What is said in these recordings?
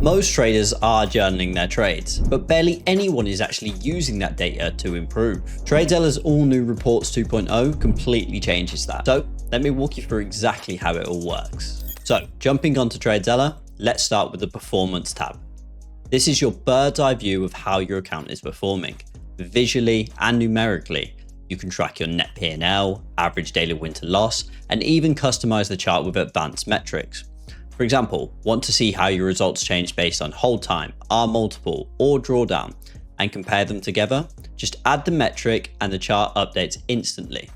Most traders are journaling their trades, but barely anyone is actually using that data to improve. TradeZella's all-new Reports 2.0 completely changes that. So let me walk you through exactly how it all works. So jumping onto TradeZella, let's start with the Performance tab. This is your bird's eye view of how your account is performing. Visually and numerically, you can track your net P&L, average daily win to loss, and even customize the chart with advanced metrics. For example, want to see how your results change based on hold time, R multiple, or drawdown, and compare them together? Just add the metric and the chart updates instantly.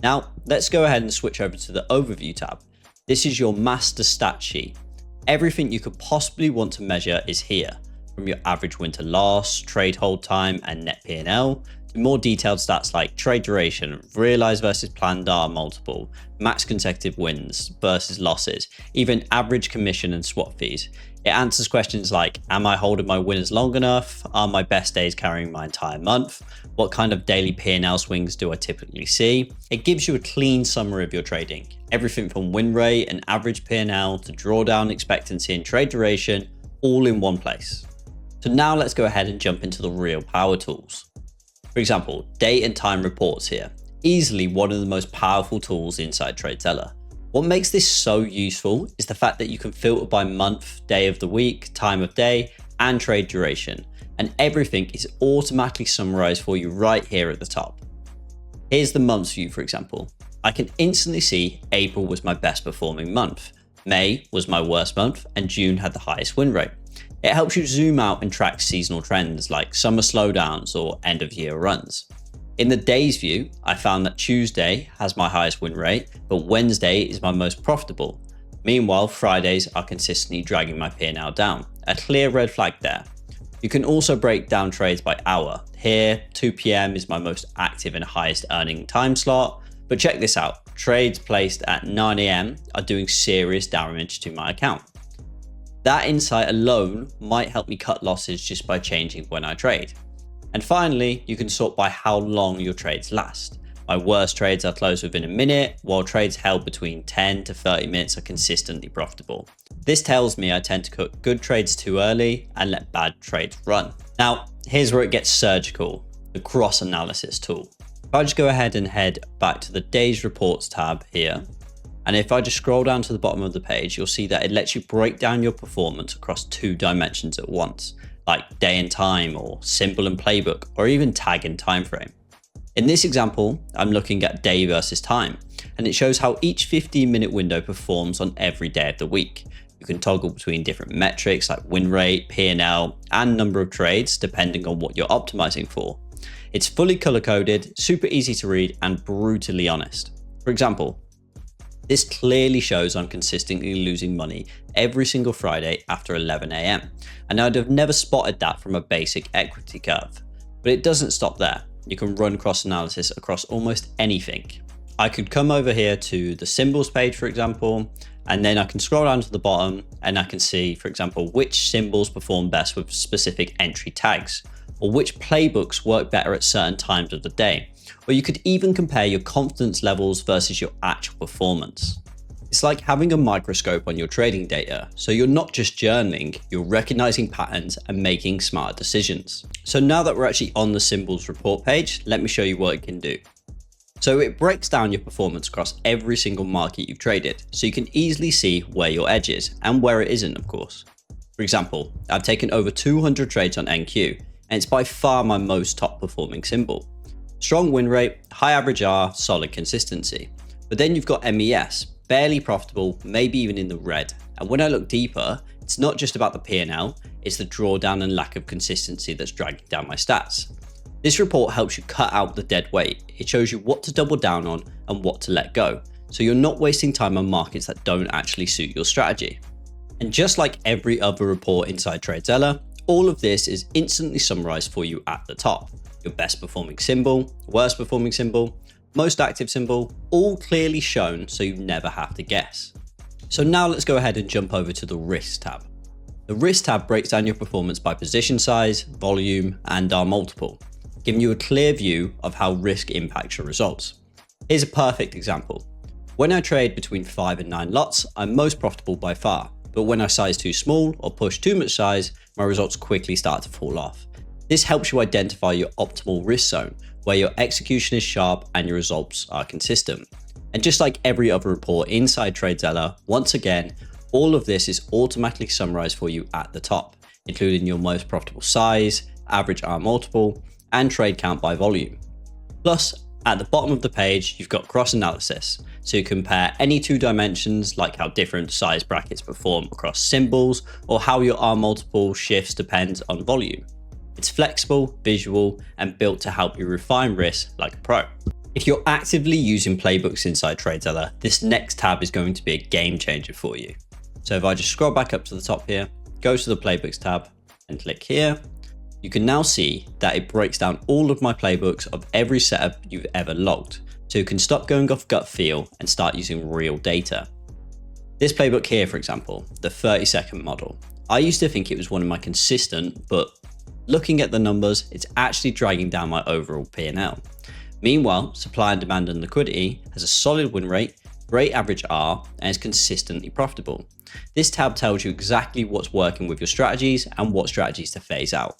Now, let's go ahead and switch over to the Overview tab. This is your master stat sheet. Everything you could possibly want to measure is here, from your average win to loss, trade hold time, and net P&L, to more detailed stats like trade duration, realized versus planned R multiple, max consecutive wins versus losses, even average commission and swap fees. It answers questions like, am I holding my winners long enough? Are my best days carrying my entire month? What kind of daily P&L swings do I typically see? It gives you a clean summary of your trading. Everything from win rate and average P&L to drawdown expectancy and trade duration, all in one place. So now let's go ahead and jump into the real power tools. For example, DateTime Reports here, easily one of the most powerful tools inside TradeZella. What makes this so useful is the fact that you can filter by month, day of the week, time of day, and trade duration, and everything is automatically summarized for you right here at the top. Here's the months view, for example. I can instantly see April was my best performing month, May was my worst month, and June had the highest win rate. It helps you zoom out and track seasonal trends like summer slowdowns or end of year runs. In the days view, I found that Tuesday has my highest win rate, but Wednesday is my most profitable. Meanwhile, Fridays are consistently dragging my P&L down. A clear red flag there. You can also break down trades by hour. Here, 2 p.m. is my most active and highest earning time slot. But check this out, trades placed at 9 a.m. are doing serious damage to my account. That insight alone might help me cut losses just by changing when I trade. And finally, you can sort by how long your trades last. My worst trades are closed within a minute, while trades held between 10 to 30 minutes are consistently profitable. This tells me I tend to cut good trades too early and let bad trades run. Now, here's where it gets surgical, the cross analysis tool. If I just go ahead and head back to the Days Reports tab here, and if I just scroll down to the bottom of the page, you'll see that it lets you break down your performance across 2 dimensions at once, like day and time or symbol and playbook, or even tag and time frame. In this example, I'm looking at day versus time, and it shows how each 15-minute window performs on every day of the week. You can toggle between different metrics like win rate, P&L, and number of trades, depending on what you're optimizing for. It's fully color-coded, super easy to read, and brutally honest. For example, this clearly shows I'm consistently losing money every single Friday after 11 a.m. and I'd have never spotted that from a basic equity curve. But it doesn't stop there. You can run cross analysis across almost anything. I could come over here to the symbols page, for example, and then I can scroll down to the bottom and I can see, for example, which symbols perform best with specific entry tags, or which playbooks work better at certain times of the day. Or you could even compare your confidence levels versus your actual performance. It's like having a microscope on your trading data, so you're not just journaling, you're recognizing patterns and making smart decisions. So now that we're actually on the symbols report page, let me show you what it can do. So it breaks down your performance across every single market you've traded, so you can easily see where your edge is and where it isn't, of course. For example, I've taken over 200 trades on NQ, and it's by far my most top performing symbol. Strong win rate, high average R, solid consistency. But then you've got MES, barely profitable, maybe even in the red. And when I look deeper, it's not just about the P&L, it's the drawdown and lack of consistency that's dragging down my stats. This report helps you cut out the dead weight. It shows you what to double down on and what to let go, so you're not wasting time on markets that don't actually suit your strategy. And just like every other report inside TradeZella, all of this is instantly summarized for you at the top. Your best performing symbol, worst performing symbol, most active symbol, all clearly shown so you never have to guess. So now let's go ahead and jump over to the risk tab. The risk tab breaks down your performance by position size, volume, and R multiple, giving you a clear view of how risk impacts your results. Here's a perfect example. When I trade between 5 and 9 lots, I'm most profitable by far. But when I size too small or push too much size, my results quickly start to fall off. This helps you identify your optimal risk zone, where your execution is sharp and your results are consistent. And just like every other report inside TradeZella, once again, all of this is automatically summarized for you at the top, including your most profitable size, average R multiple, and trade count by volume. Plus, at the bottom of the page, you've got cross analysis, so you compare any two dimensions like how different size brackets perform across symbols or how your R multiple shifts depends on volume. It's flexible, visual, and built to help you refine risk like a pro. If you're actively using Playbooks inside TradeZella, this next tab is going to be a game changer for you. So if I just scroll back up to the top here, go to the Playbooks tab and click here, you can now see that it breaks down all of my playbooks of every setup you've ever logged, so you can stop going off gut feel and start using real data. This playbook here, for example, the 30-second model, I used to think it was one of my consistent, but looking at the numbers, it's actually dragging down my overall P&L. Meanwhile, supply and demand and liquidity has a solid win rate, great average R, and is consistently profitable. This tab tells you exactly what's working with your strategies and what strategies to phase out.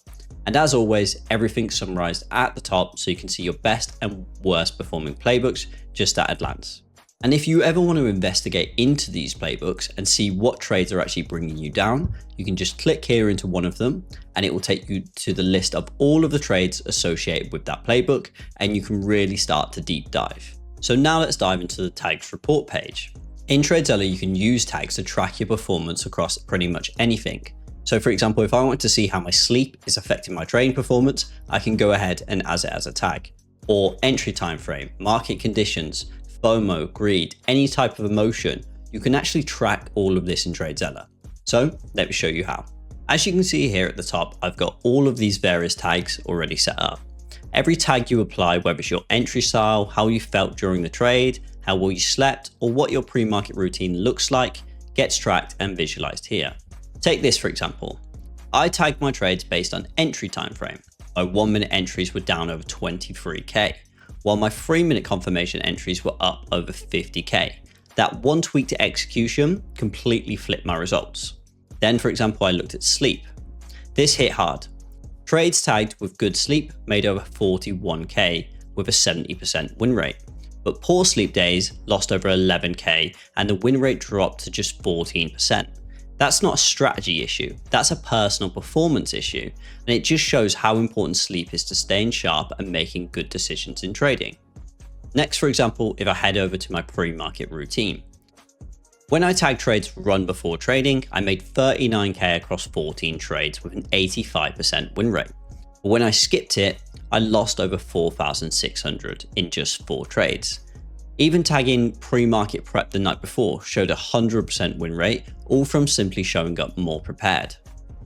And as always, everything's summarized at the top so you can see your best and worst performing playbooks just at a glance. And if you ever want to investigate into these playbooks and see what trades are actually bringing you down, you can just click here into one of them and it will take you to the list of all of the trades associated with that playbook, and you can really start to deep dive. So now let's dive into the tags report page. In TradeZella, you can use tags to track your performance across pretty much anything. So for example, if I want to see how my sleep is affecting my trading performance, I can go ahead and add it as a tag. Or entry time frame, market conditions, FOMO, greed, any type of emotion, you can actually track all of this in TradeZella. So let me show you how. As you can see here at the top, I've got all of these various tags already set up. Every tag you apply, whether it's your entry style, how you felt during the trade, how well you slept, or what your pre-market routine looks like, gets tracked and visualized here. Take this for example. I tagged my trades based on entry time frame. My 1 minute entries were down over 23k, while my 3 minute confirmation entries were up over 50k. That one tweak to execution completely flipped my results. Then for example, I looked at sleep. This hit hard. Trades tagged with good sleep made over 41k with a 70% win rate. But poor sleep days lost over 11k and the win rate dropped to just 14%. That's not a strategy issue, that's a personal performance issue, and it just shows how important sleep is to staying sharp and making good decisions in trading. Next, for example, if I head over to my pre-market routine. When I tagged trades run before trading, I made 39k across 14 trades with an 85% win rate. But when I skipped it, I lost over 4,600 in just 4 trades. Even tagging pre-market prep the night before showed a 100% win rate, all from simply showing up more prepared.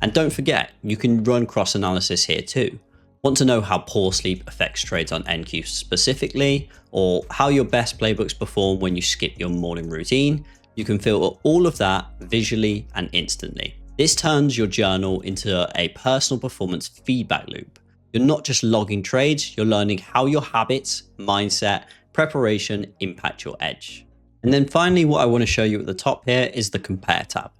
And don't forget, you can run cross analysis here too. Want to know how poor sleep affects trades on NQ specifically, or how your best playbooks perform when you skip your morning routine? You can filter all of that visually and instantly. This turns your journal into a personal performance feedback loop. You're not just logging trades, you're learning how your habits, mindset, preparation impact your edge. And then finally, what I want to show you at the top here is the compare tab.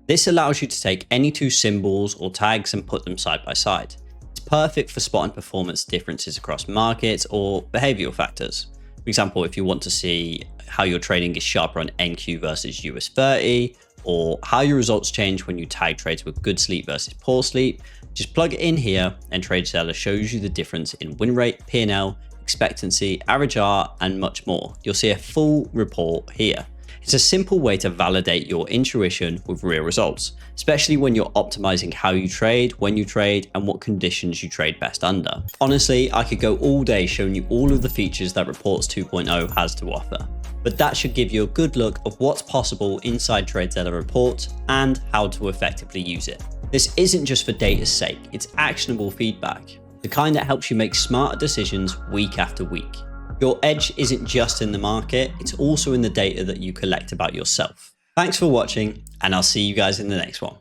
This allows you to take any two symbols or tags and put them side by side. It's perfect for spotting performance differences across markets or behavioral factors. For example, if you want to see how your trading is sharper on NQ versus US 30, or how your results change when you tag trades with good sleep versus poor sleep, just plug it in here and TradeZella shows you the difference in win rate, P&L, expectancy, average R, and much more. You'll see a full report here. It's a simple way to validate your intuition with real results, especially when you're optimizing how you trade, when you trade, and what conditions you trade best under. Honestly, I could go all day showing you all of the features that Reports 2.0 has to offer, but that should give you a good look of what's possible inside TradeZella Reports and how to effectively use it. This isn't just for data's sake, it's actionable feedback, the kind that helps you make smarter decisions week after week. Your edge isn't just in the market, it's also in the data that you collect about yourself. Thanks for watching, and I'll see you guys in the next one.